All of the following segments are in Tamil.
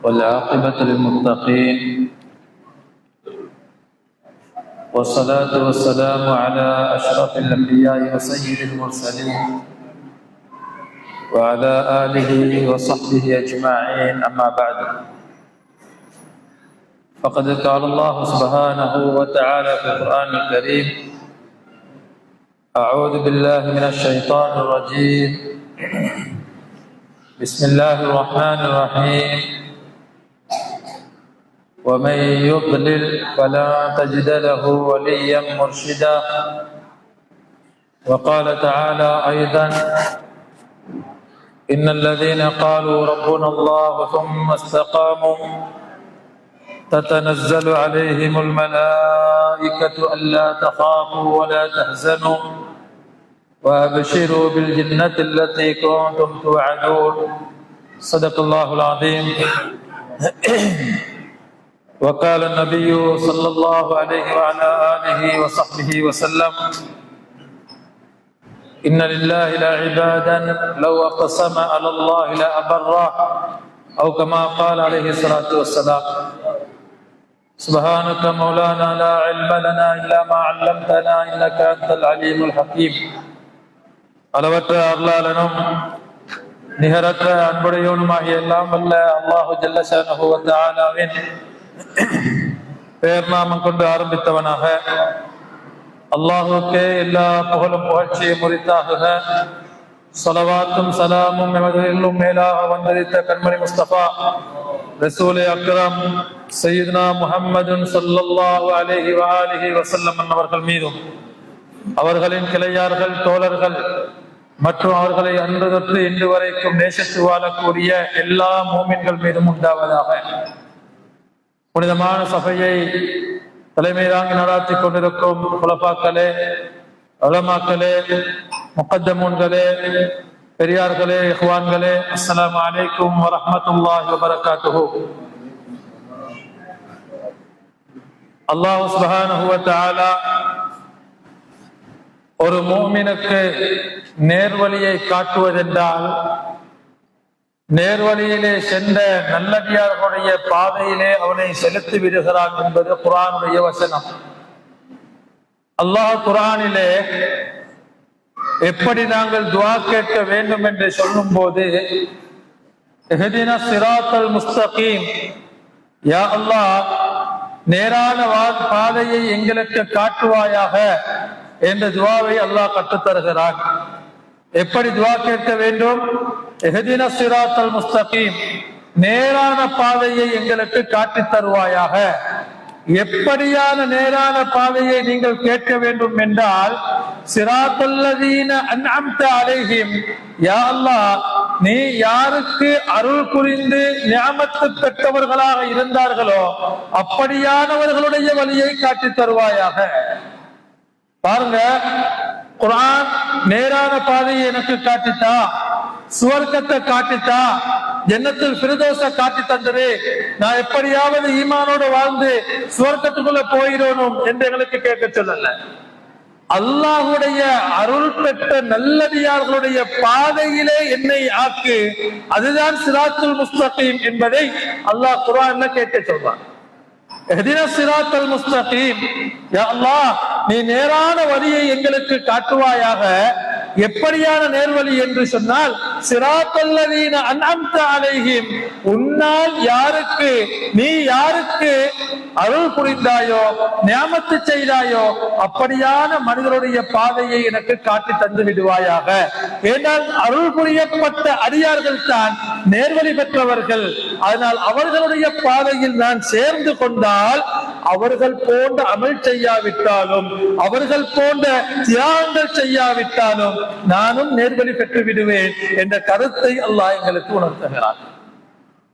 والعاقبة للمتقين، والصلاة والسلام على أشرف الأنبياء وسيد المرسلين وعلى آله وصحبه أجمعين، أما بعد. فقد قال الله سبحانه وتعالى في القرآن الكريم: أعوذ بالله من الشيطان الرجيم، بسم الله الرحمن الرحيم. ومن يضلل فلا تجد له وليا مرشدا. وقال تعالى أيضا: إن الذين قالوا ربنا الله ثم استقاموا تتنزل عليهم الملائكة ألا تخافوا ولا تحزنوا وأبشروا بالجنة التي كنتم توعدون. صدق الله العظيم. وقال النبي صلى الله عليه وعلى آله وصحبه وسلم: إن لله لعبادا لو أقسم على الله لأبره، أو كما قال عليه الصلاة والسلام. سبحانك مولانا لا علم لنا إلا ما علمتنا إنك أنت العليم الحكيم. அளவற்ற அருளாளனும் நிகரற்ற அன்புடையவனுமாகிய எல்லாம் வல்ல அல்லாஹு ஜல்ல ஷஅனஹு வ தஆலாவின் பெயர் நாமம் கொண்டு ஆரம்பித்தவனாக, அல்லாஹுக்கே எல்லா புகழும் புகழ்ச்சியும் உரித்தாகுக. ஸலவாத்தும் சலாமும் எமதும் மேலாக வந்தளித்த கண்மணி முஸ்தபா ரசூலே அக்ரம் சய்யிதுனா முஹம்மதுன் ஸல்லல்லாஹு அலைஹி வஆலிஹி வஸல்லம் அவர்கள் மீதும், அவர்களின் கிளையார்கள், தோழர்கள் மற்றும் அவர்களை அன்று தொற்று இன்று வரைக்கும் நேசித்து வாழக்கூடிய எல்லா மூமின்கள் மீதும் உண்டாவதாக. புனிதமான சபையை தலைமை தாங்கி நடாத்தி கொண்டிருக்கும் குலபாக்களே, உலமாக்களே, முகத்தமூன்களே, பெரியார்களே, இஹ்வான்களே, அஸ்ஸலாமு அலைக்கும் வரஹ்மத்துல்லாஹி வபரகாத்துஹு. அல்லாஹ் சுப்ஹானஹு வ தஆலா ஒரு முஃமினுக்கு நேர்வழியை காட்டுவதென்றால் நேர்வழியிலே சென்ற நல்லடியார்களுடைய பாதையிலே அவனை செலுத்தி விடுகிறான் என்பது குர்ஆனுடைய வசனம். அல்லாஹ் குர்ஆனிலே எப்படி நாங்கள் துஆ கேட்க வேண்டும் என்று சொல்லும் போது, இஹ்தினா ஸிராத்தல் முஸ்தகீம், யா அல்லாஹ் நேரான பாதையை எங்களுக்கு காட்டுவாயாக என்ற துஆவை அல்லாஹ் கற்றுத் தருகிறான். எப்படி துஆ கேட்க வேண்டும்? இஹ்தினா ஸிராத்தல் முஸ்தகீம், நேரான பாதையை எங்களுக்கு காட்டித் தருவாயாக. எப்படியான நேரான பாதையை நீங்கள் கேட்க வேண்டும் என்றால், ஸிராத்தல்லதீன அன்அம்த அலைஹிம், யா அல்லாஹ் நீ யாருக்கு அருள் புரிந்து நிஅமத்து பெற்றவர்களாக இருந்தார்களோ அப்படியானவர்களுடைய வழியை காட்டித் தருவாயாக. பாருங்க, குர்ஆன் நேரான பாதையை எனக்கு காட்டித்தா, சுவர்க்கத்தை காட்டித்தா, ஜன்னத்துல் ஃபிர்தௌஸ காட்டி தந்தது, நான் எப்படியாவது ஈமானோடு வாழ்ந்து சுவர்க்கத்துக்குள்ள போயிடணும் என்று எங்களுக்கு கேட்க சொல்லல. அல்லாஹுடைய அருள் பெற்ற நல்லடியார்களுடைய பாதையிலே என்னை ஆக்கு, அதுதான் ஸிராத்துல் முஸ்தகீம் என்பதை அல்லாஹ் குர்ஆன்ல கேட்க சொல்றான். இஹ்தினா ஸிராத்தல் முஸ்தகீம், யா அல்லாஹ் நீ நேரான வழியை எங்களுக்கு காட்டுவாயாக. எப்படியான நேர்வழி என்று சொன்னால், ஸிராத்தல்லதீன அன்அம்த அலைஹிம், உன்னால் யாருக்கு நீ யாருக்கு அருள் புரிந்தாயோ நியாமத்து செய்தாயோ அப்படியான மனிதருடைய பாதையை எனக்கு காட்டி தந்து விடுவாயாக. ஏனால் அருள் புரியப்பட்ட அடியார்கள் தான் நேர்வழி பெற்றவர்கள். அதனால் அவர்களுடைய பாதையில் நான் சேர்ந்து கொண்டால், அவர்கள் போன்ற அமல் செய்யாவிட்டாலும், அவர்கள் போன்ற தியாகங்கள் செய்யாவிட்டாலும் நானும் நேர்வழி பெற்று விடுவேன் என்ற கருத்தை அல்லாஹ் எங்களுக்கு உணர்த்துகிறார்.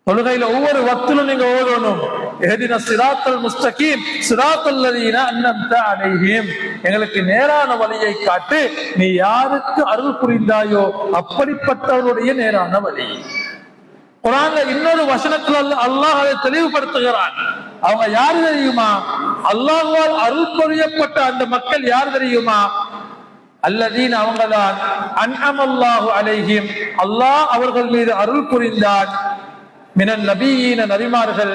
தொழுகையில ஒவ்வொரு வக்திலும் நீங்க ஓதணும், இஹ்தினா ஸிராத்தல் முஸ்தகீம் ஸிராத்தல்லதீன அன்அம்த அலைஹிம், எங்களுக்கு நேரான வழியை காட்டு, நீ யாருக்கு அருள் புரிந்தாயோ அப்படிப்பட்டவருடைய நேரான வழி. குர்ஆன்ல இன்னொரு வசனத்துல அல்லாஹ் அதை தெளிவுபடுத்துகிறான். அவங்க யாரு தெரியுமா? அல்லாஹ்வால் அருள் புரியப்பட்ட அந்த மக்கள் யார் தெரியுமா? அல்லதீன், அவங்கதான் அன்அமல்லாஹு அலைஹிம், அல்லாஹ் அவர்கள் மீது அருள் புரிந்தான். மினன் நபியீன நபிமார்கள்,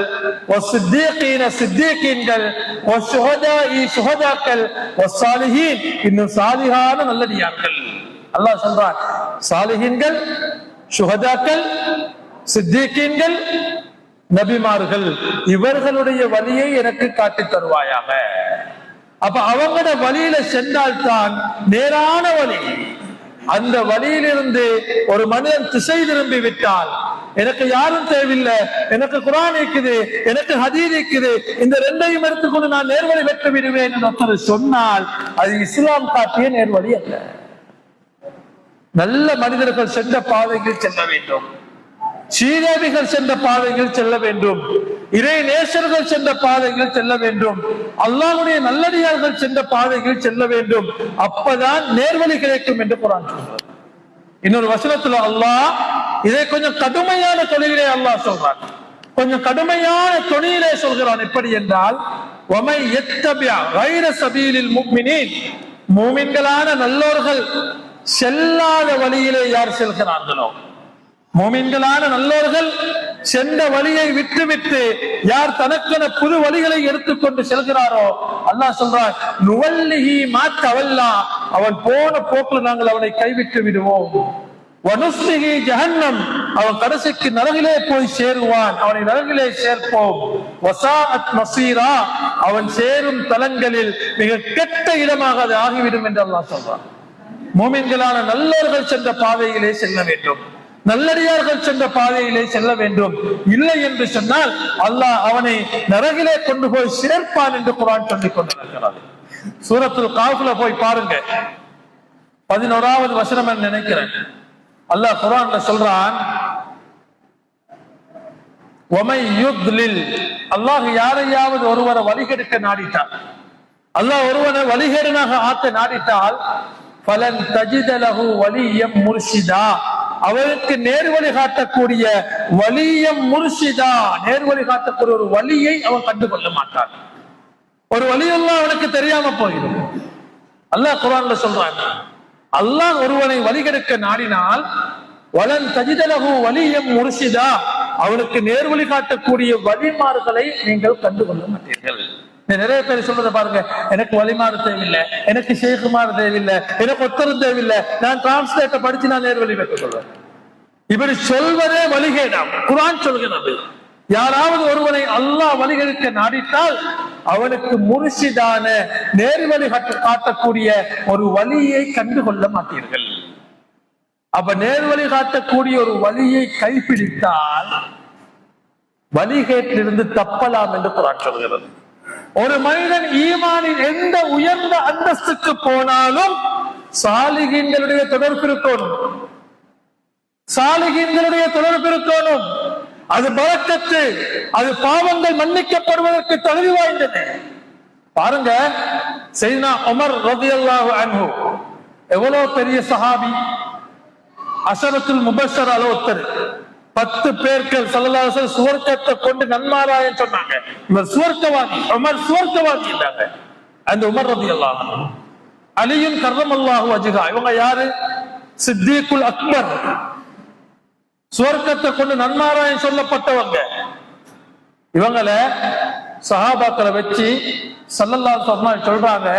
வஸ்ஸித்தீகீன சித்தீகீன்கள், வஸ்ஸுஹதாஇ சுஹதாக்கள், வஸ்ஸாலிஹீன் இன்னும் சாலிஹான நல்லடியார்கள். அல்லாஹ் சொல்றான், சாலிஹீன்கள், சுஹதாக்கள், சித்தீகீன்கள், நபிமார்கள் இவர்களுடைய வழியை எனக்கு காட்டித் தருவாயாக. அப்ப அவங்களோட வழியில சென்றால்தான் நேரான வழி. அந்த வழியிலிருந்து ஒரு மனிதன் திசை திரும்பி விட்டால், எனக்கு யாரும் தேவையில்லை, எனக்கு குர்ஆன் இருக்குது, எனக்கு ஹதீஸ் இருக்குது, இந்த ரெண்டையும் எடுத்துக்கொண்டு நான் நேர்வழி பெற்று விடுவேன் என்று ஒருத்தர் சொன்னால் அது இஸ்லாம் காட்டிய நேர்வழி அல்ல. நல்ல மனிதர்கள் சென்ற பாதையில் செல்ல வேண்டும், சீரேவிகள் சென்ற பாதையில் செல்ல வேண்டும், இறை நேசர்கள் சென்ற பாதையில் செல்ல வேண்டும், அல்லாஹ்வுடைய நல்லடியார்கள் சென்ற பாதையில் செல்ல வேண்டும். அப்பதான் நேர்வழி கிடைக்கும் என்று குர்ஆன் சொல்றார். இன்னொரு வசனத்துல அல்லாஹ் இதை கொஞ்சம் கடுமையான தொழிலே அல்லாஹ் சொல்றான், கொஞ்சம் கடுமையான தொழிலே சொல்கிறான். எப்படி என்றால், வமை யத்தபிஅ கைர சபீலில் முஃமினீன், மூமின்களான நல்லோர்கள் செல்லாத வழியிலே யார் செல்கிறார்களோ, மூமின்களான நல்லோர்கள் சென்ற வழியை விட்டுவிட்டு யார் தனக்கென புது வழிகளை எடுத்துக்கொண்டு செல்கிறாரோ, அல்லாஹ் சொல்றார், நுவல்லிஹி மா தவல்லா, அவன் போன போக்கில் நாங்கள் அவனை கைவிட்டு விடுவோம். வனுஸ்லிஹி ஜஹன்னம், அவன் கடைசிக்கு நரகிலே போய் சேருவான், அவனை நரகிலே சேர்ப்போம். வஸாஅத் மஸீரா, அவன் சேரும் தலங்களில் மிக கெட்ட இடமாக அது ஆகிவிடும் என்று அல்லாஹ் சொல்றான். மூமின்களான நல்லோர்கள் சென்ற பாதையிலே செல்ல வேண்டும், நல்லடியார்கள் சென்ற பாதையிலே செல்ல வேண்டும். இல்லை என்று சொன்னால் அல்லாஹ் அவனை நரகிலே கொண்டு போய் சேர்ப்பான் என்று குர்ஆன் சொல்லிக் கொண்டிருக்கிறார். சூரத்துல் காஃப்ல போய் பாருங்க, 11வது வசனம் நினைக்கிறேன். அல்லாஹ் குர்ஆன்ல சொல்றான், வமை யுத்லில், அல்லாஹ் யாரையாவது ஒருவரை வழிகெடுக்க நாடிட்டார், அல்லாஹ் ஒருவனை வழிகேடனாக ஆக்க நாடிட்டால், ஃபலன் தஜித லஹு வலியம் முர்ஷிதா, அவருக்கு நேர்வழி காட்டக்கூடிய வலியம் முர்ஷிதா, நேர்வழி காட்டக்கூடிய ஒரு வழியை அவன் கண்டுகொள்ள மாட்டான். ஒரு வழியெல்லாம் அவனுக்கு தெரியாம போயிடும். அல்லாஹ் குர்ஆன்ல சொல்றான், அல்லாஹ் ஒருவனை வழிகெடுக்க நாடினால், வலன் தஜித லஹு வலியம் முர்ஷிதா, அவனுக்கு நேர்வழி காட்டக்கூடிய வழிமார்களை நீங்கள் கண்டுகொள்ள மாட்டீர்கள். நிறைய பேர் சொல்றத பாருங்க, எனக்கு வழிமாறு தேவையில்லை, எனக்கு ஷேகுமாறு தேவையில்லை, எனக்கு ஒத்தரும் தேவையில்லை, நான் டிரான்ஸ்லேட்டர் படிச்சு நான் நேர்வழி பெற்றுக் கொள்வேன். இப்படி சொல்வதே வழிகேடாம். குர்ஆன் சொல்கிறது, யாராவது ஒருவனை அல்லாஹ் வழிகெடுக்க நாடிட்டால் அவனுக்கு முர்ஷிதான நேர்வழி காட்டக்கூடிய ஒரு வழியை கண்டுகொள்ள மாட்டீர்கள். அப்ப நேர்வழி காட்டக்கூடிய ஒரு வழியை கைப்பிடித்தால் வழிகேட்டிலிருந்து தப்பலாம் என்று குர்ஆன் சொல்கிறது. ஒரு மனிதன் ஈமானின் எந்த உயர்ந்த அந்தஸ்துக்கு போனாலும் சாலிகீன்களுடைய தொடர்பு இருக்கணும், சாலிகீன்களுடைய தொடர்பு இருக்கணும். அது பரக்கத்து, அது பாவங்கள் மன்னிக்கப்படுவதற்கு தகுதி வாய்ந்தது. பாருங்க, சையதுனா உமர் ரலியல்லாஹு அன்ஹு எவ்வளவு பெரிய சஹாபி, அஷரத்துல் முபஷ்ஷர் ஒருத்தர், 10 பேர்கள் ஸல்லல்லாஹு அலைஹி வஸல்லம் சுவர்க்கத்தை கொண்டு நன்மாராயம் சொன்னாங்க. இவர் சுவர்க்கவாதி, உமர் சுவர்க்கவாதி என்றாங்க. அந்த உமர் ரலியல்லாஹு அன்ஹு, அலியுன் கர்ரமல்லாஹு வஜ்ஹா, இவங்க யாரு? சித்தீக்குல் அக்பர், சுவர்க்கத்தை கொண்டு நன்மாராயம் சொல்லப்பட்டவங்க. இவங்களை சஹாபாக்களை வச்சு ஸல்லல்லாஹு அலைஹி வஸல்லம் சொல்றாங்க,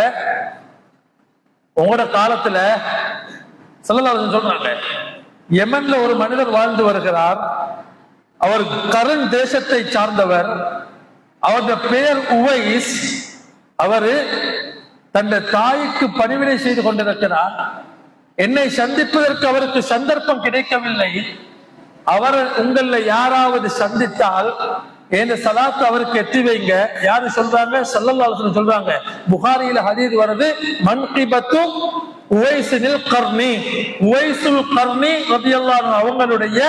உங்களோட காலத்துல ஸல்லல்லாஹு அலைஹி வஸல்லம் சொல்றாங்க, யமன்ல ஒரு மனிதர் வாழ்ந்து வருகிறார், அவர் கரண் தேசத்தை சார்ந்தவர், அவருடைய பெயர் உவைஸ், அவரு தன் தாய்க்கு பணிவிடை செய்து கொண்டிருக்கிறார். என்னை சந்திப்பதற்கு அவருக்கு சந்தர்ப்பம் கிடைக்கவில்லை. அவர் உங்கள யாராவது சந்தித்தால் இந்த சலாத்து அவருக்கு எத்தி வைங்க. யாரு சொல்றாங்க? ஸல்லல்லாஹு அலைஹி வஸல்லம் சொல்றாங்க. புகாரியில ஹதீஸ் வருது, மன்கிபத்து உவைஸில் கர்னி, உவைஸுல் கர்னி ரலியல்லாஹு அன்ஹு அவங்களுடைய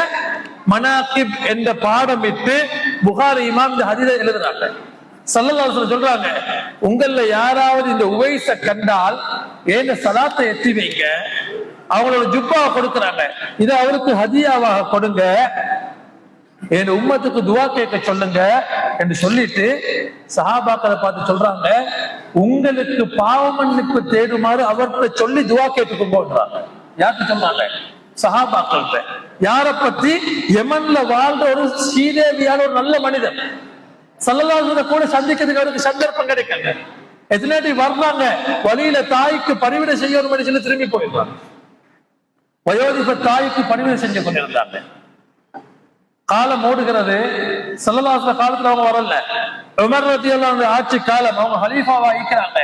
மனாகிப் என்ற பாடமிட்டு புகாரி இமாம் இந்த ஹதீஸை எழுதுறாங்க. ஸல்லல்லாஹு அலைஹி வஸல்லம் சொல்றாங்க, உங்கள யாராவது இந்த உவைஸை கண்டால் ஏன் சலாத்தை எத்தி வைங்க. அவங்களோட ஜுப்பாவை கொடுக்குறாங்க, இதை அவருக்கு ஹதியாவாக கொடுங்க, என் உம்மத்துக்கு துவா கேட்க சொல்லுங்க என்று சொல்லிட்டு சஹாபாக்களை பார்த்து சொல்றாங்க, உங்களுக்கு பாவ மன்னிப்பு தேடுமாறு அவர்கிட்ட சொல்லி துவா கேட்டுக்கோன்றாங்க. யாருக்கு சொன்னாங்க? சஹாபாக்கள்கிட்ட. யார பத்தி? யமன்ல வாழ்ந்த ஒரு ஸ்ரீதேவியான ஒரு நல்ல மனிதன். ஸல்லல்லாஹு அலைஹி வஸல்லம் கூட சந்திக்கிறதுக்கு அவருக்கு சந்தர்ப்பம் கிடைக்கல. எத்தனை வர்றாங்க, வழியில தாய்க்கு பணிவிடை செய்ய ஒரு மனுஷன் திரும்பி போயிடுறாங்க. வயோதிப தாய்க்கு பணிவிடை செஞ்சு கொண்டிருந்தாங்க. காலம் ஓடுகிறது. ஸல்லல்லாஹு அலைஹி வஸல்லம் காலத்துல அவங்க வரல. உமர் ரலியல்லாஹு ஆட்சி காலம், அவங்க ஹலீஃபாவா இருக்கிறாங்க.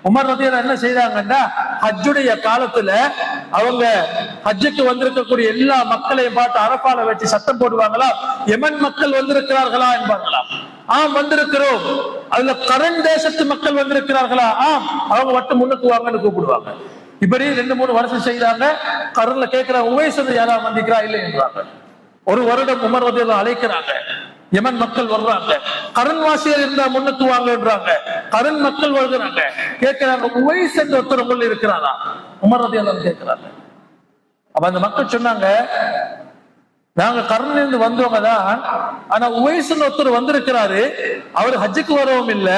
உமர் ரலியல்லாஹு என்ன செய்றாங்கன்னா, ஹஜ்ஜுடைய காலத்துல அவங்க ஹஜ்ஜுக்கு வந்திருக்கக்கூடிய எல்லா மக்களையும் பார்த்து அரஃபால வச்சு சத்தம் போடுவாங்களா, யமன் மக்கள் வந்திருக்கிறார்களா என்பார்களா? ஆம் வந்திருக்கிறோம். அதுல கரண் தேசத்து மக்கள் வந்திருக்கிறார்களா? ஆம். அவங்க மட்டும் முன்னுக்கு வாங்கன்னு கூப்பிடுவாங்க. இப்படி 2-3 வருஷம் செய்யறாங்க. கரன்ல கேட்கிறாங்க, உவைஸ் யாராவது வந்திருக்கிறா? இல்லை என்றாங்க. ஒரு வருடம் உமர் ரலியல்லாஹு அழைக்கிறாங்க. யமன் மக்கள் வர்றாங்க. கரண் வாசியர் இருந்தா முன்னுக்கு வாங்கன்றாங்க. கரண் மக்கள் வருகிறாங்க. கேட்கிறாங்க, உவைஸ் என்ற ஒருத்தர் உள்ள இருக்கிறாரா? உமர் ரலியல்லாஹு கேட்கிறாங்க. அப்ப அந்த மக்கள் சொன்னாங்க, நாங்க கரன்ல இருந்து வந்தவங்க தான், ஆனா உவைஸ்னு ஒருத்தர் வந்திருக்கிறாரு. அவர் ஹஜ்ஜுக்கு வரவும் இல்லை.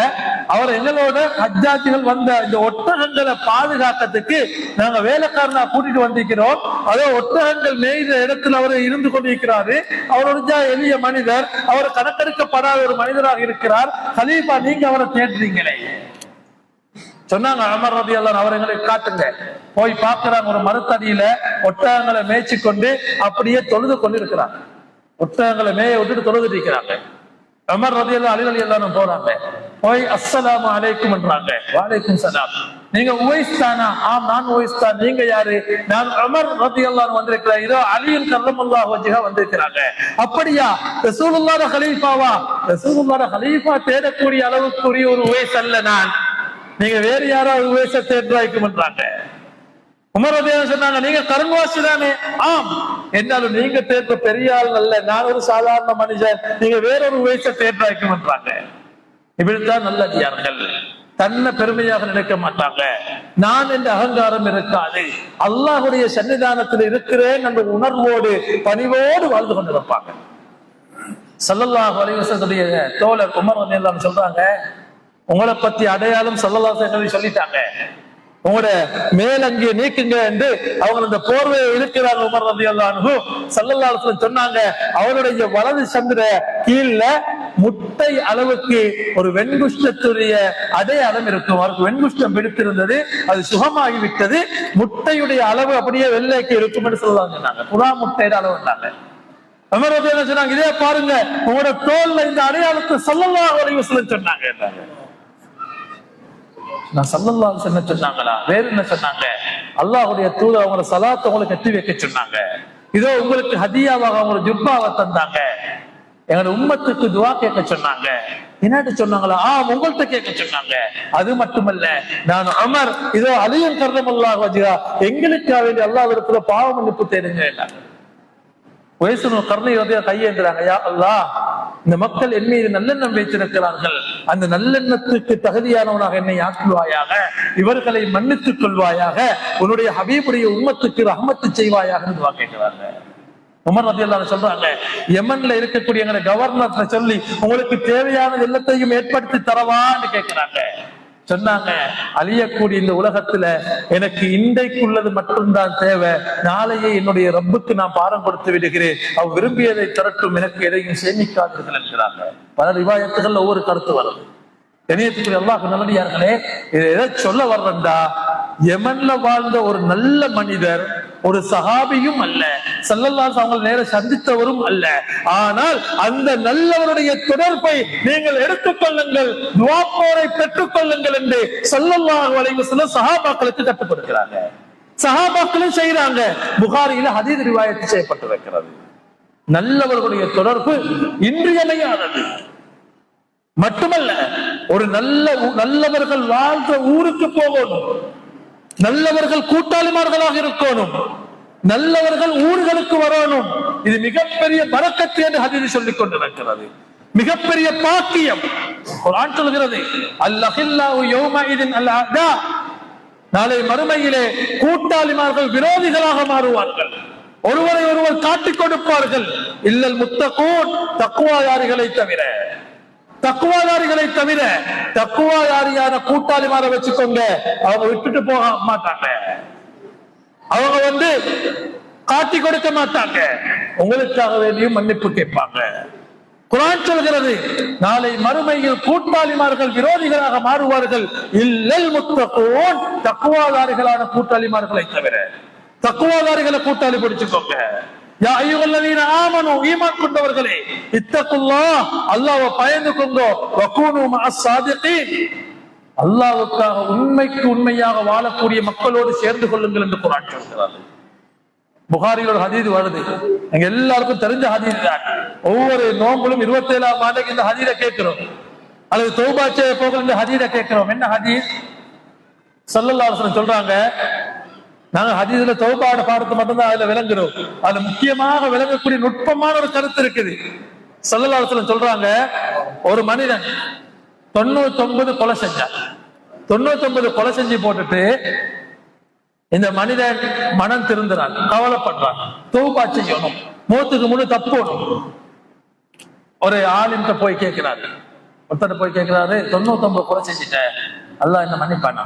அவர் எங்களோட ஹஜ்ஜாஜிகள் வந்த இந்த ஒட்டகங்களை பாதுகாக்கிறதுக்கு நாங்க வேலைக்காரனா கூட்டிட்டு வந்திருக்கிறோம். அதோ ஒட்டகங்கள் மேய்ந்த இடத்துல அவர் இருந்து கொண்டிருக்கிறாரு. அவரோட எளிய மனிதர், அவர் கணக்கெடுக்கப்படாத ஒரு மனிதராக இருக்கிறார். கலீஃபா, நீங்க அவரை தேடுறீங்களே சொன்னாங்க. உமர் ரலியல்லாஹு அவரை எங்களுக்கு காட்டுங்க. போய் பார்க்கிறாங்க, ஒரு மரத்தடியில ஒட்டகங்களை மேய்ச்சி கொண்டு அப்படியே தொழுது கொண்டு இருக்கிறாங்க. ஒட்டகங்களை மேய விட்டுட்டு தொழுது இருக்கிறாங்க. உமர் ரலியல்லாஹு அலி ரலியல்லாஹு போறாங்க. போய் அஸ்ஸலாமு அலைக்கும் என்றாங்க. வலைக்கும் சலாம். நீங்க உவைஸ் தானா? ஆம், நான் உவைஸ் தான். நீங்க யாரு? நான் உமர் ரலியல்லாஹு வந்திருக்கிறேன். இதோ அலியின் கர்ரமல்லாஹு வஜ்ஹா வந்திருக்கிறாங்க. அப்படியா? ரசூலுல்லாஹ் கலீஃபாவா? ரசூலுல்லாஹ் கலீஃபா தேடக்கூடிய அளவுக்குரிய ஒரு உவைஸ் அல்ல நான். நீங்க வேறு யாராவது உவைஸை தேடுறாய்க்கும் என்றாங்க. உமர் ரலியல்லாஹு சொன்னாங்க, நீங்க கரன்வாசி தானே? ஆம். என்னாலும் நீங்க தேடுற பெரிய ஆள் அல்ல, நான் ஒரு சாதாரண மனுஷன். நீங்க வேறொரு உவைஸை தேடுறாய்க்கும் என்றாங்க. இப்படித்தான் நல்ல அதிகாரிகள் தன்னை பெருமையாக நினைக்க மாட்டாங்க. நான் என்ற அகங்காரம் இருக்காது. அல்லாஹ்வுடைய சன்னிதானத்தில் இருக்கிறேன் என்ற உணர்வோடு பணிவோடு வாழ்ந்து கொண்டிருப்பாங்க. ஸல்லல்லாஹு அலைஹி வஸல்லம் தோழர் உமர் ரலியல்லாஹு சொல்றாங்க, உங்களை பத்தி அடையாளம் ஸல்லல்லாஹு அலைஹி வஸல்லம் சொல்லிட்டாங்க. உங்களோட மேலங்கிய நீக்குங்க என்று அவங்க அந்த போர்வையை இருக்கிறாங்க. உமர் ரலியல்லாஹு அன்ஹு ஸல்லல்லாஹு அலைஹி வஸல்லம் சொன்னாங்க, அவருடைய வலது சந்திர கீழ்ல முட்டை அளவுக்கு ஒரு வெண்குஷ்டத்துடைய அடையாளம் இருக்கும். அவருக்கு வெண்குஷ்டம் பிடித்திருந்தது, அது சுகமாகிவிட்டது. முட்டையுடைய அளவு அப்படியே வெள்ளைக்கு இருக்கும் என்று சொன்னாங்க. புறா முட்டையோட அளவுனாங்க. உமர் ரலியல்லாஹு சொன்னாங்க, இதே பாருங்க, உங்களோட தோல்ல இந்த அடையாளத்தை ஸல்லல்லாஹு அலைஹி வஸல்லம் சொன்னாங்க. நான் ஸல்லல்லாஹு அலைஹி வஸல்லம் சொன்னாங்களா? வேற என்ன சொன்னாங்க? அல்லாஹ்வுடைய தூதர் அவங்களோட ஸலாத்தை உங்களுக்கு கட்டி வைக்க சொன்னாங்க. இதோ உங்களுக்கு ஹதியாவாக அவங்களோட ஜுப்பாவை தந்தாங்க. எங்களோட உம்மத்துக்கு துஆ கேட்க சொன்னாங்க. என்னட்டு சொன்னாங்களா? உங்கள்கிட்ட கேட்க சொன்னாங்க. அது மட்டுமல்ல, நான் உமர், இதோ அலியின் கர்ரமல்லாஹு வஜ்ஹா எங்களுக்காக வேண்டி அல்லாஹ்விடத்துல பாவ மன்னிப்பு தேடுங்க. கையேந்திராங்க, யா அல்லாஹ், இந்த மக்கள் என் மீது நல்லெண்ணம் வைத்திருக்கிறார்கள். அந்த நல்லெண்ணத்துக்கு தகுதியானவனாக என்னை ஆக்குவாயாக, இவர்களை மன்னித்துக் கொள்வாயாக, உன்னுடைய ஹபீபுடைய உம்மத்துக்கு ரஹ்மத்து செய்வாயாக என்று கேட்கிறாங்க. உமர் ரலியல்லாஹு சொல்றாங்க, யமன்ல இருக்கக்கூடிய எங்க கவர்னர் சொல்லி உங்களுக்கு தேவையான எல்லாத்தையும் ஏற்படுத்தி தரவான்னு கேட்கிறாங்க. சொன்னாங்க, அழியக்கூடிய இந்த உலகத்துல எனக்கு இன்றைக்குள்ளது மட்டும்தான் தேவை. நாளையே என்னுடைய ரப்புக்கு நான் பாரம் கொடுத்து விடுகிறேன். அவ் விரும்பியதை திரட்டும், எனக்கு எதையும் சேமிக்காதீர்கள் என்கிறாங்க. பல ரிவாயத்துகள்ல ஒவ்வொரு கருத்து வருது. இணையத்துக்குரிய அல்லாஹ் நல்லடியார்களே, இதை எதை சொல்ல வர்றா, யமன்ல வாழ்ந்த ஒரு நல்ல மனிதர், ஒரு சஹாபியும் அல்ல, ஸல்லல்லாஹு அவங்க நேரம் சந்தித்தவரும் அல்ல. ஆனால் அந்த நல்லவருடைய தொடர்பை நீங்கள் எடுத்துக்கொள்ளுங்கள், துஆவோரை பெற்றுக் கொள்ளுங்கள் என்று ஸல்லல்லாஹு அலைஹி வஸல்லம் சஹாபாக்களுக்கு கற்றுக் கொடுக்கிறாங்க. சஹாபாக்களும் செய்யறாங்க. புகாரியில ஹதீஸ் ரிவாயத் செய்யப்பட்டிருக்கிறது. நல்லவர்களுடைய தொடர்பு இன்றியமையாதது. மட்டுமல்ல, ஒரு நல்லவர்கள் வாழ்ந்த ஊருக்கு போகணும், நல்லவர்கள் கூட்டாளிமார்களாக இருக்கணும், நல்லவர்கள் ஊர்களுக்கு வரணும். இது மிகப்பெரிய பரக்கத்து என்று ஹதீஸ் சொல்லிக் கொண்டிருக்கிறது. மிகப்பெரிய பாக்கியம். குர்ஆன் சொல்கிறது, அல்-அஹில்லாஹு யௌமஇதின் அல்-அஅதா, நாளை மறுமையிலே கூட்டாளிமார்கள் விரோதிகளாக மாறுவார்கள். ஒருவரை ஒருவர் காட்டிக் கொடுப்பார்கள். இல்லல் முத்தகூன், தக்வாதாரிகளை தவிர. தக்குவாதாரிகளை தவிர தக்குவாதாரியான கூட்டாளிமாரை வச்சுக்கோங்க, அவங்க விட்டுட்டு போக மாட்டாங்க. அவங்க காட்டி கொடுக்க மாட்டாங்க, உங்களுக்காக வேண்டியும் மன்னிப்பு கேட்பாங்க. குர்ஆன் சொல்கிறது, நாளை மறுமையில் கூட்டாளிமார்கள் விரோதிகளாக மாறுவார்கள். இல்லல் முத்தகூன், தக்வாதாரிகளான கூட்டாளிமார்களை தவிர. தக்வாதாரிகளை கூட்டாளி பிடிச்சுக்கோங்க. யா அய்யுஹல்லதீன ஆமனூ, ஈமான் கொண்டவர்களே, இத்தகுல்லாஹ், அல்லாஹ்வை பயந்துக்கோங்க. வகூனூ மஅஸ் சாதிகீன், அல்லாஹ்வுக்காக உண்மைக்கு உண்மையாக வாழக்கூடிய மக்களோடு சேர்ந்து கொள்ளுங்கள் என்று குர்ஆன் சொல்கிறது. புகாரியில் ஒரு ஹதீஸ் வருது, எங்க எல்லாருக்கும் தெரிஞ்ச ஹதீஸ் தான். ஒவ்வொரு நோம்புலும் 27ஆம் ஆண்டுக்கு இந்த ஹதீஸை கேட்கிறோம், அல்லது தௌபா செய்ய போகிற இந்த ஹதீஸை கேட்கிறோம். என்ன ஹதீஸ்? ஸல்லல்லாஹு அலைஹி வஸல்லம் சொல்றாங்க, நாங்க ஹதீஸ்ல தௌபாவோட பாடத்தை மட்டும்தான் அதுல விளங்குறோம். அதுல முக்கியமாக விளங்கக்கூடிய நுட்பமான ஒரு கருத்து இருக்குது. ஸல்லல்லாஹு அலைஹி வஸல்லம் சொல்றாங்க, ஒரு மனிதன் 99 கொலை செஞ்சான். 99 கொலை செஞ்சு போட்டுட்டு இந்த மனிதன் மனம் திருந்துறான், கவலைப்படுறான், தௌபா செய்யணும், மௌத்துக்கு முன்னு தப்பணும். ஒரு ஆலிம்கிட்ட போய் கேட்கிறாரு, ஒருத்தர் போய் கேட்கிறாரு, 99 கொலை செஞ்சுட்டேன், அல்லாஹ் என்ன மன்னிப்பானா?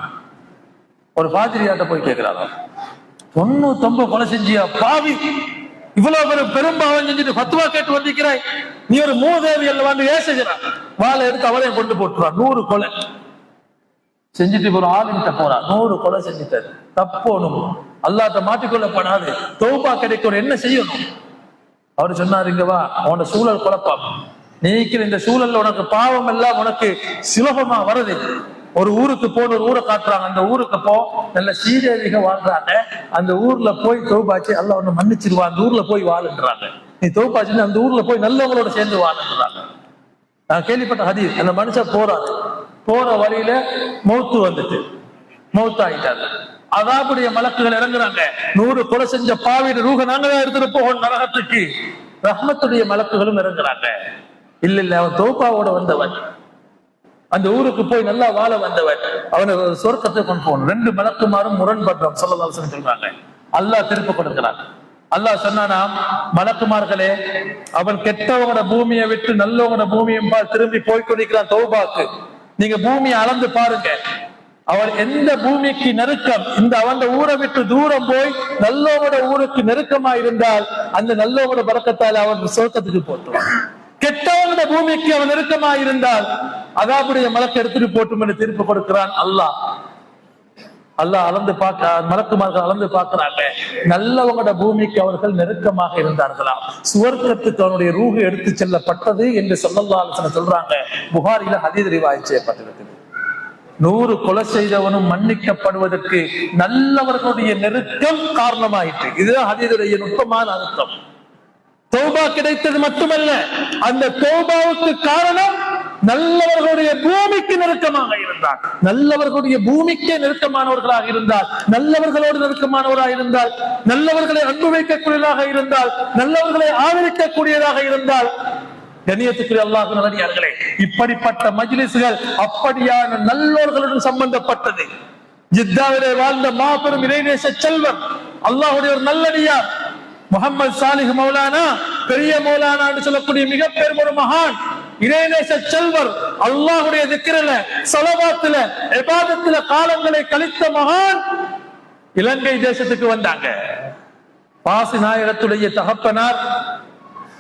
ஒரு பாதிரியாட்ட போய் கேட்கிறாரு, 99 கொலை செஞ்சியா பாவி, இவ்வளவு பெரும்பாவம் செஞ்சுட்டு ஃபத்வா கேட்டு வந்திருக்கிறாய், நீ ஒரு மூதேவியல் வந்து ஏசுகிறான், வாழை எடுத்து அவளையும் கொண்டு போட்டுறான். 100 கொலை செஞ்சுட்டு ஒரு ஆளுங்கிட்ட போறா, 100 கொலை செஞ்சுட்டாரு, தப்போணும், அல்லாஹ்ட்ட மாட்டிக்கொள்ளப்படாது, தௌபா கிடைக்கணும், என்ன செய்யணும்? அவரு சொன்னாரு, இங்க வா, உன்னோட சூழல் குழப்பம், நீக்கிற இந்த சூழல்ல உனக்கு பாவம் எல்லாம் உனக்கு சுலபமா வருது. ஒரு ஊருக்கு போன, ஒரு ஊரை காட்டுறாங்க, அந்த ஊருக்கு போ, நல்ல சீதேவிக வாழ்றாங்க, அந்த ஊர்ல போய் தௌபாச்சு, அல்லாஹ் ஒண்ணு மன்னிச்சிருவா, அந்த ஊர்ல போய் வாழுன்றாங்க. நீ தௌபாச்சு அந்த ஊர்ல போய் நல்லவங்களோட சேர்ந்து வாழுன்றாங்க. நான் கேள்விப்பட்ட ஹதீஸ். அந்த மனுஷன் போறாரு, போற வழியில மௌத்து வந்துட்டு மௌத்தாயிட்டாரு. அதாபுடைய மலக்குகள் இறங்குறாங்க, 100 கொலை செஞ்ச பாவிட ரூஹ நாங்க தான் எடுத்துட்டு போகணும் நரகத்துக்கு. ரஹ்மத்துடைய மலக்குகளும் இறங்குறாங்க. இல்ல இல்ல, அவன் தௌபாவோட வந்தவன், அந்த ஊருக்கு போய் நல்லா வாழ வந்தவன், அவனை சொர்க்கத்தை கொண்டு போகணும். 2 மலக்குமாரும் முரண்படுறோம் ஸல்லல்லாஹு அலைஹி வஸல்லம் சொல்றாங்க. அல்லாஹ் திருப்பி கொடுக்கிறான். அல்லாஹ் சொன்னானா, மலக்குமார்களே, அவன் கெட்டவங்களோட பூமியை விட்டு நல்லவங்களோட பூமியும் திரும்பி போய் கொண்டிருக்கிறான் தௌபாக்கு. நீங்க பூமியை அளந்து பாருங்க, அவன் எந்த பூமிக்கு நெருக்கம், இந்த அவன் ஊரை விட்டு தூரம் போய் நல்லவங்களோட ஊருக்கு நெருக்கமா இருந்தால் அந்த நல்லவங்களோட பரக்கத்தால் அவன் சொர்க்கத்துக்கு போட்டுவான். கெட்டவங்களோட பூமிக்கு அவன் நெருக்கமா இருந்தால் அதாபுடைய மலக்கு எடுத்துட்டு போட்டும் என்று தீர்ப்பு கொடுக்கிறான் அல்லாஹ். அல்லாஹ் அளந்து பார்க்க, மலக்குமார்கள் அளந்து பார்க்கிறாங்க, நல்லவங்களோட பூமிக்கு அவர்கள் நெருக்கமாக இருந்தார்களாம், சுவர்க்கத்துக்கு அவனுடைய ரூஹு எடுத்து செல்லப்பட்டது என்று ஸல்லல்லாஹு அலைஹி வஸல்லம் சொல்றாங்க. புகாரில ஹதீஸ் ரிவாயத் செய்யப்பட்டிருக்கிறது. 100 கொலை செய்தவனும் மன்னிக்கப்படுவதற்கு நல்லவர்களுடைய நெருக்கம் காரணமாயிற்று. இதுதான் ஹதீஸுடைய நுட்பமான அர்த்தம். தௌபா கிடைத்தது மட்டுமல்ல, அந்த தௌபாவுக்கு காரணம் நல்லவர்களுடைய பூமிக்கு நெருக்கமாக இருந்தால், நல்லவர்களுடைய பூமிக்கே நெருக்கமானவர்களாக இருந்தால், நல்லவர்களோடு நெருக்கமானவராக இருந்தால், நல்லவர்களை அன்பு வைக்கக்கூடியதாக இருந்தால், நல்லவர்களை ஆதரிக்கக்கூடியதாக இருந்தால், கண்ணியத்துக்குரிய அல்லாஹ்வின் நல்லடியார்களே, இப்படிப்பட்ட மஜ்லிஸ்கள் அப்படியான நல்லோர்களுடன் சம்பந்தப்பட்டது. ஜித்தாவிலே வாழ்ந்த மாபெரும் இறைநேச செல்வன், அல்லாஹ்வுடைய ஒரு நல்லடியார் முஹம்மது சாலிஹ் மௌலானா, பெரிய மௌலானா என்று சொல்லக்கூடிய மிக பெரும் ஒரு மகான், இறைநேச செல்வர், அல்லாஹ்வுடைய திக்ரில, ஸலவாத்துல, இபாதத்துல காலங்களை கழித்த மகான் இலங்கை தேசத்துக்கு வந்தாங்க. பாசி நாயகத்துடைய தகப்பனார்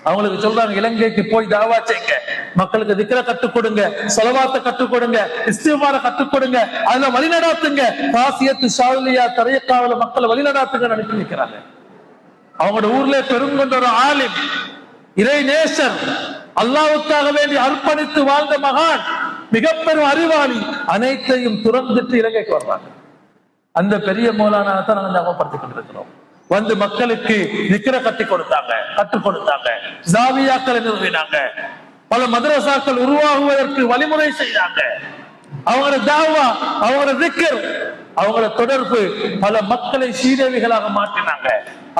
அவங்களுக்கு சொல்றாங்க, இலங்கைக்கு போய் தாவா செய்யுங்க, மக்களுக்கு திக்ர கற்றுக் கொடுங்க, ஸலவாத்தை கற்றுக் கொடுங்க, இஸ்திக்பார கற்றுக் கொடுங்க, அதுல வழிநடாத்துங்க, காசியத்து ஷாலியா தரியக்காவில மக்களை வழிநடாத்துங்க அனுப்பி வைக்கிறாங்க. அவங்களோட ஊர்ல பெருங்கொண்ட ஒரு ஆலிம், இறை நேசர், அல்லாஹ்வுக்காக வேண்டி அர்ப்பணித்து வாழ்ந்த மகான், மிக பெரும் அறிவாளி, அனைத்தையும் துறந்துட்டு இலங்கைக்கு வர்றாங்க. அந்த பெரிய மௌலானா தான் நாங்கள் ஞாபகப்படுத்திக் கொண்டிருக்கிறோம். வந்து மக்களுக்கு திக்ர கற்றுக் கொடுத்தாங்க, ஜாவியாக்களை நிறுவினாங்க, பல மதரசாக்கள் உருவாகுவதற்கு வழிமுறை செய்தாங்க. அவங்களோட தாவா, அவங்களோட திக்ர், அவங்களோட தொடர்பு பல மக்களை சீதேவிகளாக மாற்றினாங்க.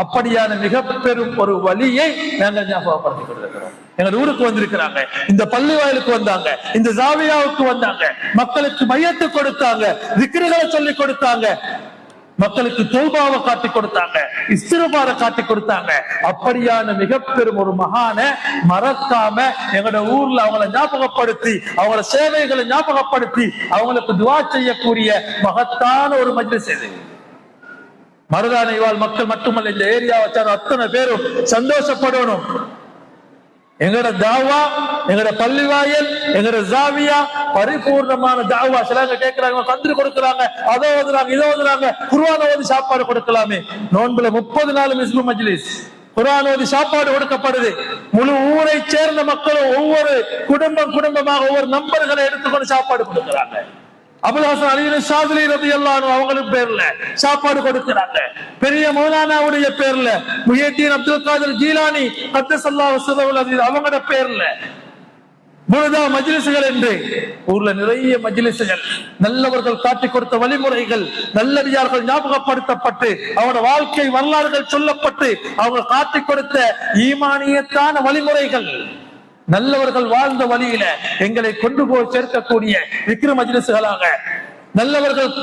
அப்படியான மிக பெரும் ஒரு வழியை நாங்கள் ஞாபகப்படுத்திக் கொண்டிருக்கிறோம். எங்க ஊருக்கு வந்திருக்கிறாங்க, இந்த பள்ளி வாயிலுக்கு வந்தாங்க, இந்த ஜாவியாவுக்கு வந்தாங்க, மக்களுக்கு மையத்தை கொடுத்தாங்க, திக்ருகளை சொல்லி கொடுத்தாங்க, மக்களுக்கு தௌபாவை காட்டி கொடுத்தாங்க, இஸ்திக்பாரை காட்டி கொடுத்தாங்க. அப்படியான மிக பெரும் ஒரு மகான மறக்காம எங்களோட ஊர்ல அவங்களை ஞாபகப்படுத்தி, அவங்களோட சேவைகளை ஞாபகப்படுத்தி, அவங்களுக்கு துஆ செய்யக்கூடிய மகத்தான ஒரு மஜ்லிஸ் இது. மருதானை வாழ் மக்கள் மட்டுமல்ல, இந்த ஏரியாவை சார்ந்த அத்தனை பேரும் சந்தோஷப்படணும். எங்கட தாவா, எங்கட பள்ளிவாயல், எங்கட ஜாவியா பரிபூர்ணமான தாவா. சிலங்க கேட்கிறாங்க, கந்திரி கொடுக்கறாங்க, அதை ஓதுறாங்க, இதை ஓதுறாங்க, குர்ஆன் ஓதி சாப்பாடு கொடுக்கலாமே. நோன்புல 30 நாள் மிஸ்பு மஜ்லிஸ், குர்ஆன் ஓதி சாப்பாடு கொடுக்கப்படுது. முழு ஊரை சேர்ந்த மக்களும் ஒவ்வொரு குடும்பமாக ஒவ்வொரு நம்பர்களை எடுத்துக்கொண்டு சாப்பாடு கொடுக்கிறாங்க. அபுல் ஹசன் அலி ஷாதிலி ரலியல்லாஹு அன்ஹு அவங்களுக்கு பேர்ல சாப்பாடு கொடுக்கிறாங்க. பெரிய மௌலானாவுடைய பேர்ல, முஹியத்தீன் அப்துல் காதிர் ஜீலானி கத்தஸல்லாஹு சிர்ரஹுல் அஸீஸ் அவங்களோட பேர்ல புரதா மஜ்லிஸ்கள் என்று ஊர்ல நிறைய மஜ்லிஸ்கள், நல்லவர்கள் காட்டிக் கொடுத்த வழிமுறைகள், நல்லடியார்கள் ஞாபகப்படுத்தப்பட்டு அவரோட வாழ்க்கை வரலாறுகள் சொல்லப்பட்டு அவங்க காட்டிக் கொடுத்த ஈமானியத்தான வழிமுறைகள், நல்லவர்கள் வாழ்ந்த வழியில எங்களை கொண்டு போய் சேர்க்கக்கூடிய விக்ர மஜ்லிஸ்களாக நல்லவர்கள்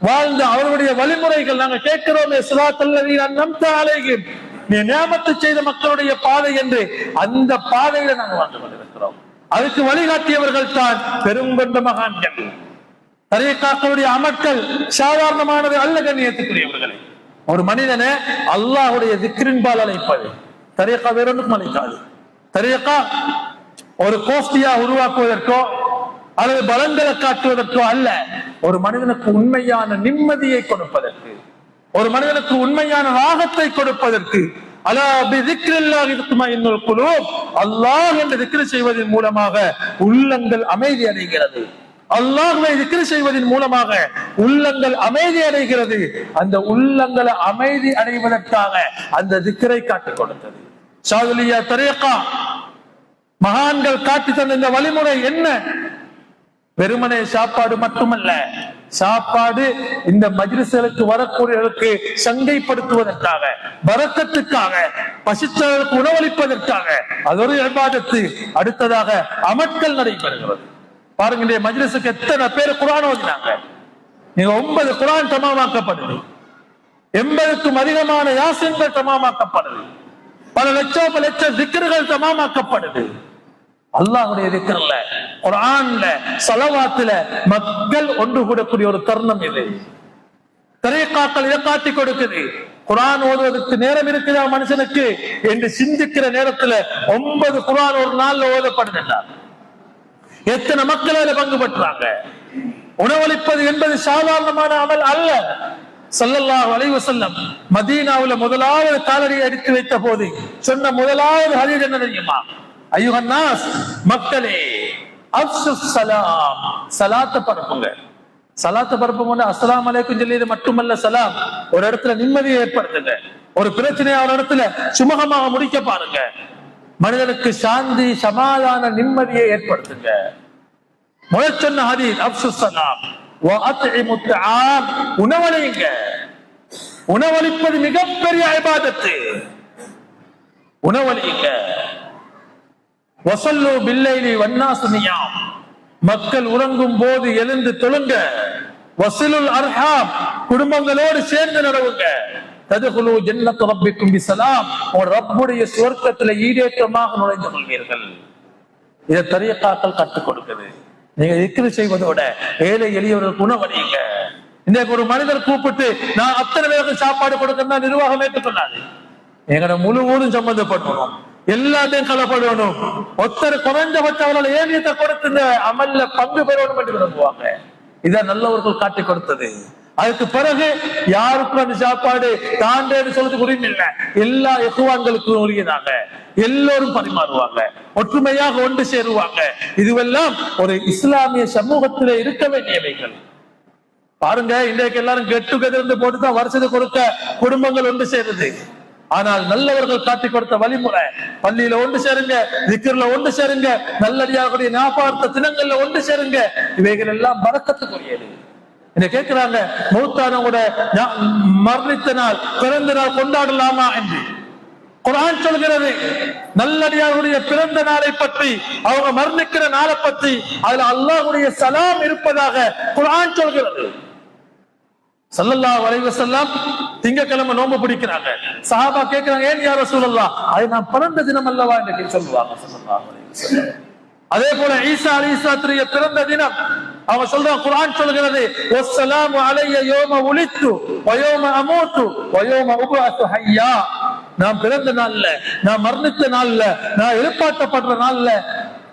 வாழ்ந்த அவருடைய வழிமுறைகள் நாங்க கேட்கிறோமே. ஸிராத்தல்லதீன அன்அம்த அலைஹிம், நீ நியாமத்து செய்த மக்களுடைய பாதை என்று அந்த பாதையில நாங்கள் வாழ்ந்து கொண்டிருக்கிறோம். அதுக்கு வழிகாட்டியவர்கள் தான் பெருங்கொண்ட மகான்கள். தரீகாக்களுடைய அமல்கள் சாதாரணமானது அல்ல கண்ணியத்துக்குரியவர்களே. ஒரு மனிதனை அல்லாஹ்வுடைய திக்ரின்பால் அழைப்பது. தரீகா வேறொன்றுக்கும் அழைக்காது. தரீகா ஒரு கோஷ்டியா உருவாக்குவதற்கோ அல்லது பலங்களை காட்டுவதற்கோ அல்ல, ஒரு மனிதனுக்கு உண்மையான நிம்மதியை கொடுப்பதற்கு, ஒரு மனிதனுக்கு உண்மையான ராகத்தை கொடுப்பதற்கு. அலா பிதிக்ரில்லாஹி தத்மஇன்னுல் குலூப், அல்லாஹ் என்று திக்ர் செய்வதன் மூலமாக உள்ளங்கள் அமைதி அடைகிறது. அல்லாஹ்வை திக்ர் செய்வதன் மூலமாக உள்ளங்கள் அமைதி அடைகிறது. அந்த உள்ளங்களை அமைதி அடைவதற்காக அந்த திக்ரை காட்டிக் கொடுத்தது ஷாதுலியா தரீகா. மகான்கள் காட்டி தந்த இந்த வழிமுறை என்ன? வெறுமனே சாப்பாடு மட்டுமல்ல, சாப்பாடு இந்த மஜ்லிஸ்களுக்கு வரக்கூடியவர்களுக்கு சங்கைப்படுத்துவதற்காக, பரக்கத்துக்காக, பசித்தவர்களுக்கு உணவளிப்பதற்காக, அது ஒரு இபாதத்து. அடுத்ததாக அமல்கள் நடைபெறுகிறது. பாருங்க, இந்த மஜ்லிஸுக்கு எத்தனை பேர் குர்ஆன் ஓதினாங்க. நீங்க 9 குர்ஆன் தமாமாக்கப்படுது, 80க்கும் அதிகமான யாசீன்கள் தமாமாக்கப்படுது, பல லட்ச திக்ர்கள் தமாமாக்கப்படுது. அல்லாஹ்வுடைய திக்ர்ல, குர்ஆன்ல, ஸலவாத்துல மக்கள் ஒன்று கூடக்கூடிய ஒரு தருணம் இது. தரீகாக்கள் இதை காட்டி கொடுக்குது. குர்ஆன் ஓதுவதற்கு நேரம் இருக்குதா மனுஷனுக்கு என்று சிந்திக்கிற நேரத்துல 9 குர்ஆன் ஒரு நாள்ல ஓதப்படுகின்றார். எத்தனை மக்கள் அதில் பங்கு பெற்றாங்க. உணவளிப்பது என்பது சாதாரணமான அமல் அல்ல. ஸல்லல்லாஹு அலைஹி வஸல்லம் மதீனாவுல முதலாவது காலடியை எடுத்து வைத்த போது சொன்ன முதலாவது ஹதீஸ் என்ன தெரியுமா? அய்யுஹன் நாஸ், மக்களே, அஃஷுஸ் ஸலாம், ஸலாத்தை பரப்புங்க. ஸலாத்தை பரப்புங்க. அஸ்ஸலாமு அலைக்கும் சொல்லியது மட்டுமல்ல, சலாம் ஒரு இடத்துல நிம்மதியை ஏற்படுத்துங்க. ஒரு பிரச்சனையை ஒரு இடத்துல சுமூகமாக முடிக்க பாருங்க. மனிதனுக்கு சாந்தி, சமாதான, நிம்மதியை ஏற்படுத்துங்க. முதல் சொன்ன ஹதீஸ் அஃஷுஸ் ஸலாம் வ அத்இமுத் தஆம், உணவளிங்க. உணவளிப்பது மிகப்பெரிய இபாதத்து. உணவளிங்க. வஸல்லு பில்லைலி வன்னாஸ் நியாம், மக்கள் உறங்கும் போது எழுந்து தொழுங்க. வஸிலுல் அர்ஹாம், குடும்பங்களோடு சேர்ந்து நடவுங்க. ததுகுலு ஜன்னத ரப்பிக்கும் பிஸலாம், உங்கள் ரப்புடைய சுவர்க்கத்துல ஈடேற்றமாக நுழைந்து கொள்வீர்கள். இதை தரீகாக்கள் கற்றுக் கொடுக்குது. நீங்க திக்ர் செய்வதோட ஏழை எளியவர்களுக்கு உணவளிங்க. இன்னைக்கு ஒரு மனிதர் கூப்பிட்டு நான் அத்தனை பேருக்கு சாப்பாடு கொடுக்கணும் நிர்வாகம் ஏற்றுக்கொள்ளாது. எங்கட முழு ஊரும் சம்பந்தப்பட்டோம், எல்லாத்தையும் கலப்படணும். ஒருத்தர் குறைஞ்சபட்ச அவர்கள் ஏனியத்தை கொடுத்து இந்த அமல்ல பங்கு பெறணும் என்று விரும்புவாங்க. இதை நல்லவர்கள் காட்டி கொடுத்தது. அதுக்கு பிறகு யாருக்கும் அந்த சாப்பாடு தாண்டேன்னு சொல்றதுக்கு உரிமை இல்லை. எல்லா இஹ்வான்களுக்கும் உரியதாங்க, எல்லோரும் பரிமாறுவாங்க, ஒற்றுமையாக ஒன்று சேருவாங்க. இதுவெல்லாம் ஒரு இஸ்லாமிய சமூகத்திலே இருக்க வேண்டியவைகள். பாருங்க, இன்றைக்கு எல்லாரும் கெட் டுகெதர் இருந்து போட்டுதான் வருஷத்துக்கு கொடுக்க குடும்பங்கள் ஒன்று சேருது. ஆனால் நல்லவர்கள் காட்டி கொடுத்த வழிமுறை, பள்ளியில ஒன்று சேருங்க, திக்ர்ல ஒன்று சேருங்க, நல்லடியாருடைய ஞாபகார்த்த தினங்கள்ல ஒன்று சேருங்க. இவைகள் எல்லாம் பரக்கத்துக்குரியது. என்ன கேட்கிறாங்க, மௌத்தானவங்க மரணித்த நாள், பிறந்த நாள் கொண்டாடலாமா என்று குர்ஆன் சொல்கிறது. நல்லடியாருடைய பிறந்த நாளை பற்றி, அவங்க மரணிக்கிற நாளை பற்றி அதுல அல்லாஹ்வுடைய சலாம் இருப்பதாக குர்ஆன் சொல்கிறது. ஸல்லல்லாஹு அலைஹி வஸல்லம் திங்கட்கிழமை நோன்பு பிடிக்கிறாங்க. சஹாபா கேட்கிறாங்க, ஏன் யா ரசூலல்லாஹ், அது நான் பிறந்த தினம் அல்லவா என்று சொல்லுவாங்க ஸல்லல்லாஹு அலைஹி வஸல்லம். அதே போல ஈசா அலைஹிஸ்ஸலாத்துடைய பிறந்த தினம் அவங்க சொல்றாங்க, குர்ஆன் சொல்கிறது, வஸ்ஸலாமு அலைய யௌம உலித்து வ யௌம அமூத்து வ யௌம உபஅஸு ஹய்யா. நான் பிறந்த நாள்ல, நான் மரணித்த நாள்ல, நான் எழுப்பாட்டப்படுற நாள்ல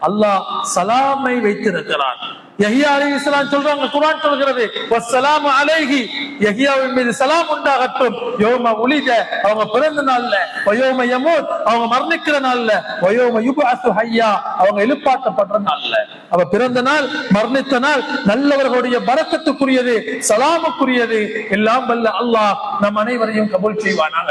அல்லாஹ் சலாமை வைத்திருக்கிறான். யஹ்யா அலைஹிஸ்ஸலாம் சொல்றாங்க, குர்ஆன் சொல்கிறது, வஸ்ஸலாமு அலைஹி, யஹ்யாவின் மீது சலாம் உண்டாகட்டும், யௌம உலித, அவங்க பிறந்த நாள்ல, வ யௌம யமூத், அவங்க மரணிக்கிற நாள்ல, வ யௌம யுபஅஸு ஹய்யா, அவங்க எழுப்பாட்டப்படுற நாள்ல. அவ பிறந்த நாள், மரணித்த நாள் நல்லவர்களுடைய பரக்கத்துக்குரியது, சலாமுக்குரியது. எல்லாம் வல்ல அல்லாஹ் நம் அனைவரையும் கபூல் செய்வானாக.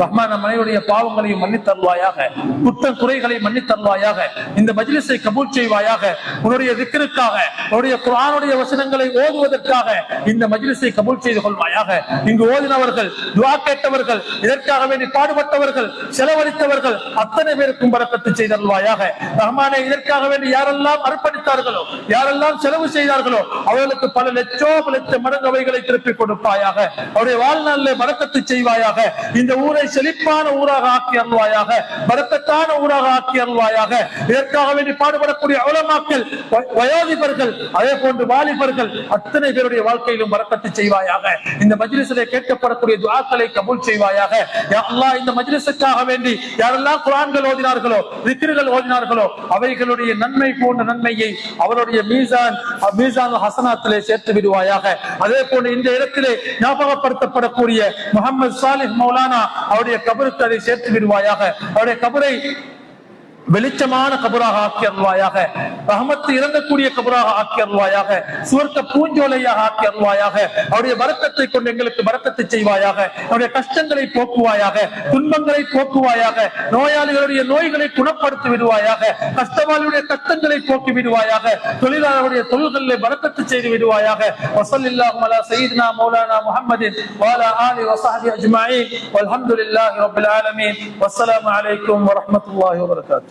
ரஹ்மான் நம் அனைவருடைய பாவங்களையும் மன்னித்தருள்வாயாக, குற்றம் குறைகளை மன்னித்தருள்வாயாக. இந்த மஜ்லிஸை கபூல் செய்வாயாக. உன்னுடைய திக்ருக்காக, உன்னுடைய குர்ஆனுடைய வசனங்களை ஓதுவதற்காக இந்த மஜ்லிஸை கபூல் செய்து கொள்வாயாக. இங்கு ஓதினவர்கள், துஆ கேட்டவர்கள், இதற்காக வேண்டி பாடுபட்டவர்கள், செலவழித்தவர்கள் அத்தனை பேருக்கும் பரக்கத்து செய்தருள்வாயாக. ரஹ்மானே, இதற்காக வேண்டி யாரெல்லாம் அர்ப்பணித்தார்களோ, யாரெல்லாம் செலவு செய்தார்களோ அவர்களுக்கு பல லட்ச மடங்கு அவைகளை திருப்பிக் கொடுப்பாயாக. அவருடைய வாழ்நாளிலே பரக்கத்து செய்வாயாக. இந்த ஊரை செழிப்பான ஊராக ஆக்கி அருள்வாயாக, பரக்கத்தான ஊராக ஆக்கி அருள்வாயாக. இதற்காக வேண்டி பாடுபடக்கூடிய உலமாக்கள், வயோதிபர்கள், அதே போன்று வாலிபர்கள் அத்தனை பேருடைய வாழ்க்கையிலும் பரக்கத்து செய்வாயாக. இந்த மஜ்லிஸிலே கேட்கப்படக்கூடிய துஆக்களை கபூல் செய்வாயாக. யா அல்லாஹ், இந்த மஜ்லிஸுக்காக வேண்டி யாரெல்லாம் குர்ஆன்கள் ஓதினார்களோ, திக்ருகள் ஓதினார்களோ அவைகளுடைய நன்மை போன்ற நன்மையை அவருடைய மீசான் ஹஸனாத்திலே சேர்த்து விடுவாயாக. அதே போன்று இந்த இடத்திலே ஞாபகப்படுத்தப்படக்கூடிய முஹம்மது சாலிஹ் மௌலானா அவருடைய கபருக்கு அதை சேர்த்து விடுவாயாக. அவருடைய கபரை வெளிச்சமான கபராக ஆக்கி அருள்வாயாக. ரஹமத்து இறங்கக்கூடிய கபராக ஆக்கி அருள்வாயாக. சுவர்க்க பூஞ்சோலையாக ஆக்கி அருள்வாயாக. அவருடைய பரக்கத்தை கொண்டு எங்களுக்கு பரக்கத்தை செய்வாயாக. அவருடைய கஷ்டங்களை போக்குவாயாக, துன்பங்களை போக்குவாயாக, நோயாளிகளுடைய நோய்களை குணப்படுத்தி விடுவாயாக, கஷ்டவாளியுடைய கஷ்டங்களை போக்கி விடுவாயாக, தொழிலாளருடைய தொழில்களிலே பரக்கத்து செய்து விடுவாயாக. வஸல்லில்லாஹு அலா சய்யிதினா மௌலானா முஹம்மதின் வ அலா ஆலிஹி வ ஸஹ்பிஹி அஜ்மஈன் வல்ஹம்துலில்லாஹி ரப்பில் ஆலமீன். வஸ்ஸலாமு அலைக்கும் வ ரஹ்மத்துல்லாஹி வ பரகாத்துஹு.